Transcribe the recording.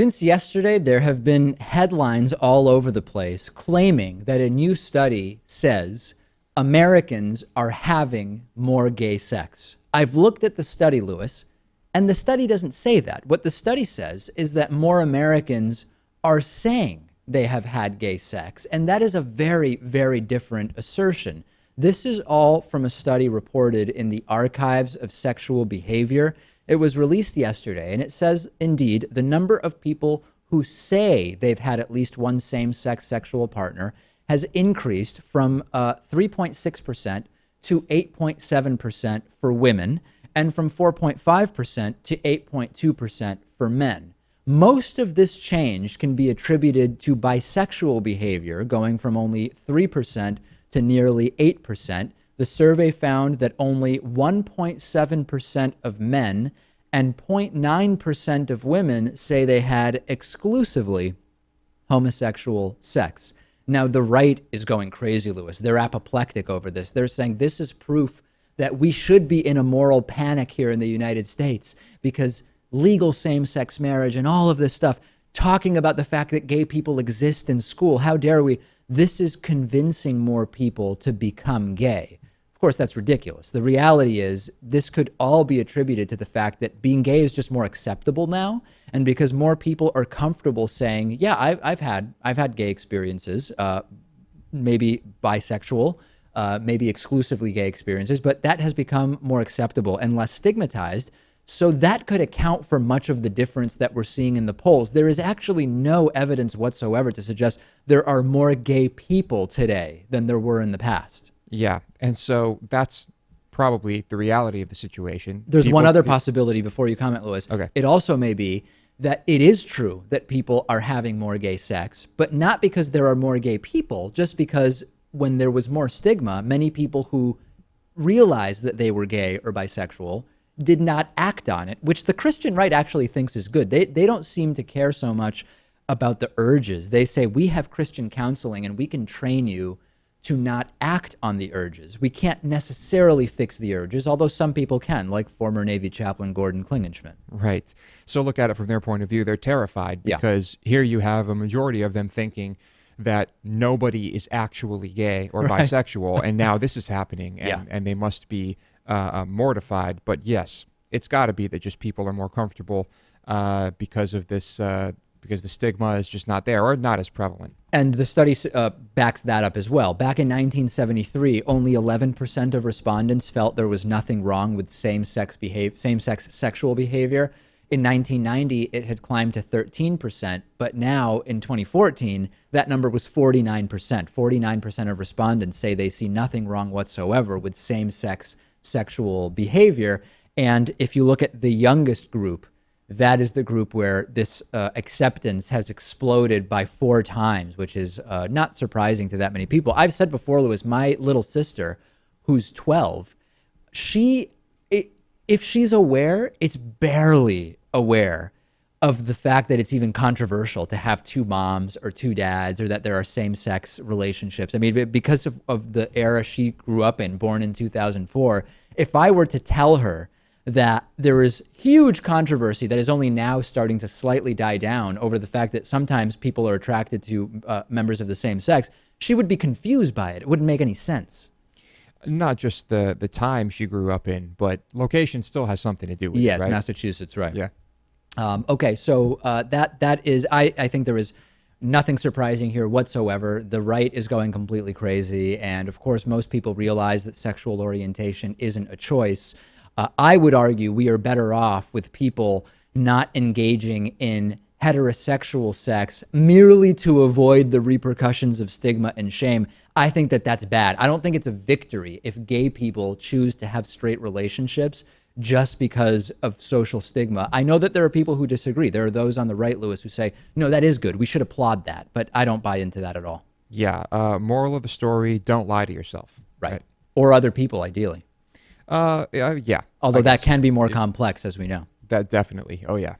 Since yesterday, there have been headlines all over the place claiming that a new study says Americans are having more gay sex. I've looked at the study, Lewis, and the study doesn't say that. What the study says is that more Americans are saying they have had gay sex, and that is a very, very different assertion. This is all from a study reported in the Archives of Sexual Behavior. It was released yesterday, and it says, indeed, the number of people who say they've had at least one same-sex sexual partner has increased from 3.6% to 8.7% for women, and from 4.5% to 8.2% for men. Most of this change can be attributed to bisexual behavior, going from only 3% to nearly 8%. The survey found that only 1.7% of men and 0.9% of women say they had exclusively homosexual sex. Now, the right is going crazy, Lewis. They're apoplectic over this. They're saying this is proof that we should be in a moral panic here in the United States because legal same-sex marriage and all of this stuff, talking about the fact that gay people exist in school, how dare we? This is convincing more people to become gay. Of course, that's ridiculous. The reality is this could all be attributed to the fact that being gay is just more acceptable now. And because more people are comfortable saying, yeah, I've had gay experiences, maybe bisexual, maybe exclusively gay experiences, but that has become more acceptable and less stigmatized. So that could account for much of the difference that we're seeing in the polls. There is actually no evidence whatsoever to suggest there are more gay people today than there were in the past. Yeah, and so that's probably the reality of the situation. There's one other possibility before you comment, Lewis. Okay. It also may be that it is true that people are having more gay sex, but not because there are more gay people, just because when there was more stigma, many people who realized that they were gay or bisexual did not act on it, which the Christian right actually thinks is good. They don't seem to care so much about the urges. They say, we have Christian counseling and we can train you to not act on the urges. We can't necessarily fix the urges, although some people can, like former Navy chaplain Gordon Klingenschmidt. Right. So look at it from their point of view. They're terrified because here you have a majority of them thinking that nobody is actually gay or bisexual, and now this is happening, and they must be mortified. But yes, it's got to be that just people are more comfortable because of this, because the stigma is just not there or not as prevalent. And the study backs that up as well. Back in 1973, only 11% of respondents felt there was nothing wrong with same-sex sexual behavior. In 1990, it had climbed to 13%, but now in 2014, that number was 49%. 49% of respondents say they see nothing wrong whatsoever with same-sex sexual behavior. And if you look at the youngest group, that is the group where this acceptance has exploded by 4 times, which is not surprising to that many people. I've said before, Lewis, my little sister, who's 12, if she's aware, it's barely aware of the fact that it's even controversial to have 2 moms or 2 dads, or that there are same-sex relationships. I mean, because of the era she grew up in, born in 2004, if I were to tell her that there is huge controversy that is only now starting to slightly die down over the fact that sometimes people are attracted to members of the same sex, she would be confused by it. It wouldn't make any sense. Not just the time she grew up in, but location still has something to do with it, right? Yes, Massachusetts, right. Yeah. Okay, so that is, I think there is nothing surprising here whatsoever. The right is going completely crazy, and of course most people realize that sexual orientation isn't a choice. I would argue we are better off with people not engaging in heterosexual sex merely to avoid the repercussions of stigma and shame. I think that that's bad. I don't think it's a victory if gay people choose to have straight relationships just because of social stigma. I know that there are people who disagree. There are those on the right, Lewis, who say, no, that is good. We should applaud that. But I don't buy into that at all. Yeah. Moral of the story, don't lie to yourself. Right. Or other people, ideally. Yeah. Although that can be more complex, as we know. That definitely. Oh, yeah.